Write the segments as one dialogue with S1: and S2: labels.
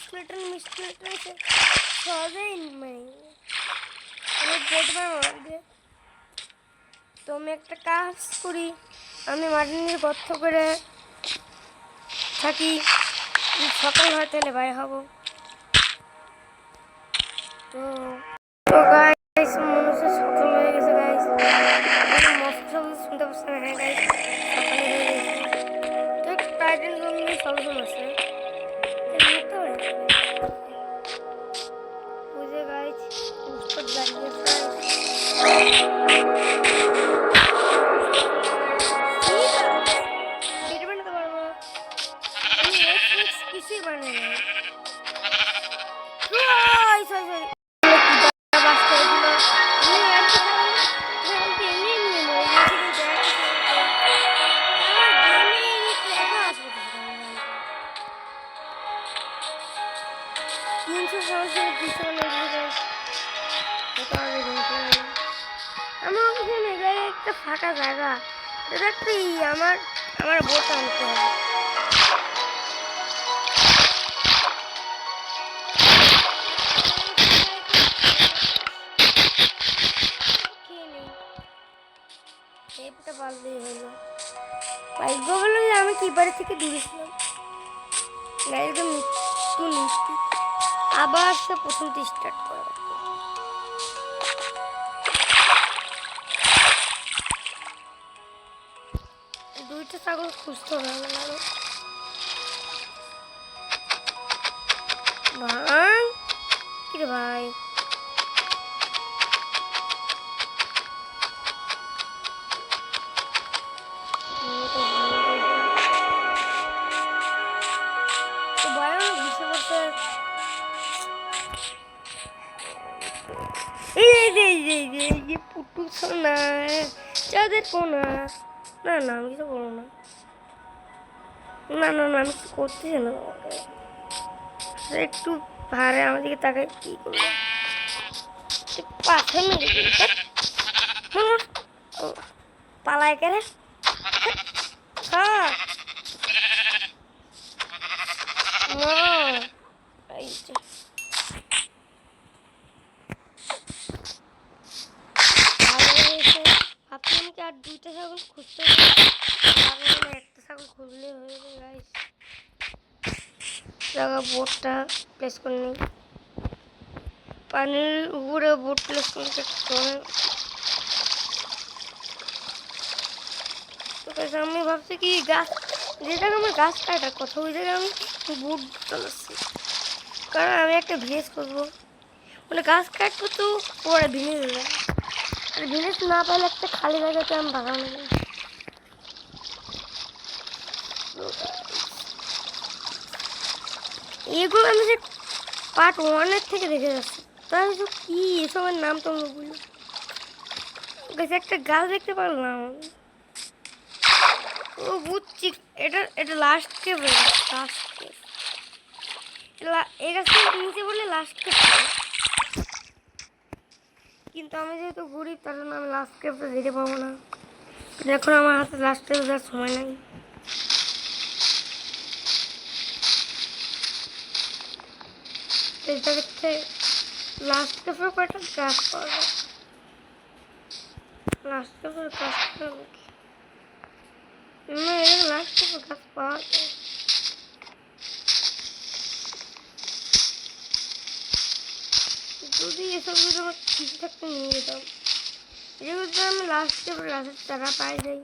S1: Skeleton মিস্কেলেটন আছে সহজেই মানে পেট মারবে। তো আমি একটা কাজ করি, আমি মাটির নিচে গর্ত করে থাকি, সকাল হয় তাহলে বাইরে হবো। তো তো গাইস মনে হচ্ছে সকাল হয়ে গেছে গাইস, মস্ত শুনতে পাচ্ছেন। হ্যাঁ গাইস সকালে হয়ে গেছে, তো একটু টাইটের জন্য সবসময় আছে বুঝে গাইস উস্তাদ দাঁড়িয়েছে কিছুই বানাই নাই। একটা ফাঁকা জায়গা, এটা একটা আমার আমার বোট আনতে হবে। আমি কি বাড়ি থেকে দূরে ছিলাম, একদম মৃত্যু নিশ্চিত। আবার সে প্রথম স্টার্ট করে দুইটা ছাগল খুঁজতে হবে আমার। ভাই কি রে ভাই, চাঁদের কোনা। না না আমি কিছু বলবো না, না না না আমি কিছু করতেছি না। একটু ভারে আমার দিকে তাকাই কি করবো, পাশে পালায় কেন আর দুইটা ছাগল খুঁজতে একটা ছাগল খুঁজলে হয়ে যাবে গাইস। জায়গা বোটটা প্লেস করে নিই, পানির উপরে বোট প্লেস করে আমি ভাবছি কি গাছ যে জায়গায় আমার গাছ কাটার কথা ওই জায়গায় আমি বোট চালাচ্ছি, কারণ আমি একটা ভিলেজ করবো, মানে গাছ কাটবো তো পরে ভিলেজ হয়ে যাবে। আর ভিলেজ না পাইলে একটা খালি জায়গাতে আমি বাগানো যাই। এগুলো আমি যে পার্ট 1 থেকে দেখে যাচ্ছি, তাহলে তো কি এসবের নাম তো বলি একটা গাছ দেখতে পারলাম। ও বুঝছি এটা এটা লাস্ট কেভ, লাস্ট কেভ এই গাছটা নিচে বললে লাস্ট কেভ, কিন্তু আমি যেহেতু গরিব তার জন্য আমি লাস্ট কেভটা যেতে পারবো না, এখন আমার হাতে লাস্ট কেভ যাওয়ার সময় নাই। এটা দেখতে লাস্ট কেভের কয়েকটা গাছ পাওয়া যায়, লাস্ট কেভের গাছটা না এখানে লাস্ট কেভের গাছ পাওয়া যায়। যদি এসব যদি আমার কিছু থাকতে নিয়ে যেতাম, যেহেতু আমি লাস্ট কেভের গাছের চারা পাই যাই,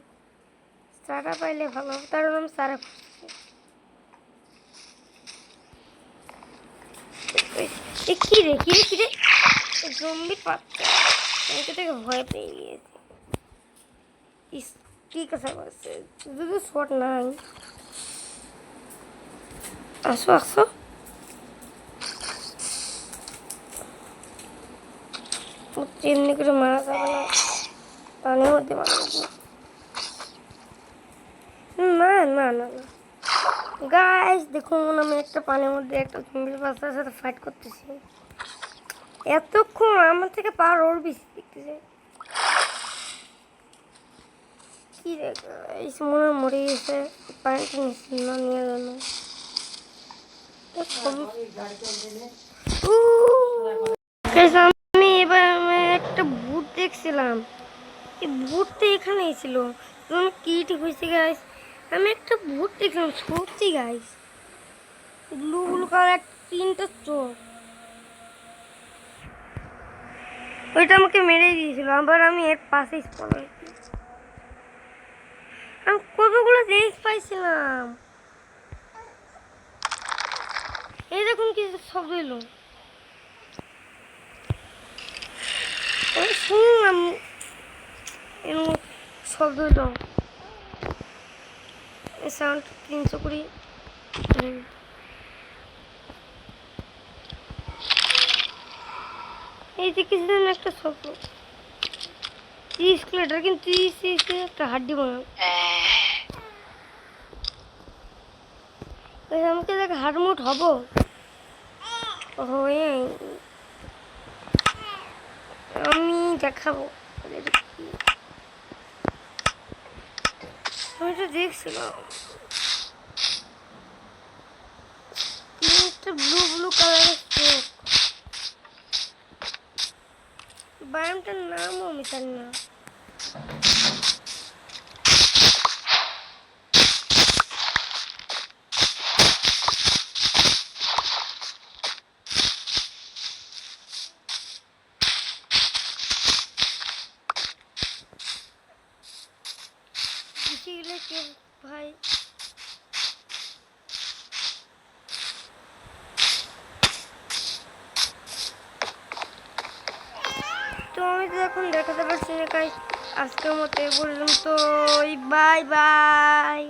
S1: চারা পাইলে ভালো হবে, তার জন্য আমি চারা খুঁজছি। কি রে কি রে কি রে জম্বি পাচ্ছে, একে থেকে ভয় পেয়ে গিয়েছি। ঠিক আছে যদি শট নাই, আসো আসো এমনি করে মারা যাবে না, পানির মধ্যে মারা যাবে না। না না না গাইস দেখুন আমি একটা পানির মধ্যে একটা জম্বির বাচ্চার সাথে ফাইট করতেছি, এতক্ষণ আমার থেকে পাওয়ার ওর বেশি দেখতেছে। কি রে গাইস মনে মরে গেছে, পানিটা নিয়ে গেল আমি এবার একটা ভূত দেখছিলাম, এই ভূতটা এখানেই ছিল। কি ঠিক হয়েছে গাইস, আমি একটা ভূত দেখলাম সত্যি গাইস, ব্লু ব্লু কালার তিনটা চোখ। ওইটা আমাকে মেরে দিয়েছিল, আবার আমি এর পাশে স্পন হয়েছি। আমি কতগুলো জিনিস পাইছিলাম। এই দেখুন কি শব্দ এলো, শুনলাম এরকম শব্দ এলো। সাউন্ড 300 এই যে কিছুদিন একটা শব্দ 30 কিলোমিটার, কিন্তু 30 একটা হাড্ডি বানানো। আমাকে দেখ হাড়মুট হবো হয়ে আমি দেখাবো। আমি তো দেখছিলাম একটা ব্লু ব্লু কালারের চোখ। ব্যায়ামটার নামও আমি জানি না। ভাই তো আমি তো এখন দেখাতে পারছি না গাইস। আজকের মতো এ পর্যন্ত, বাই বাই।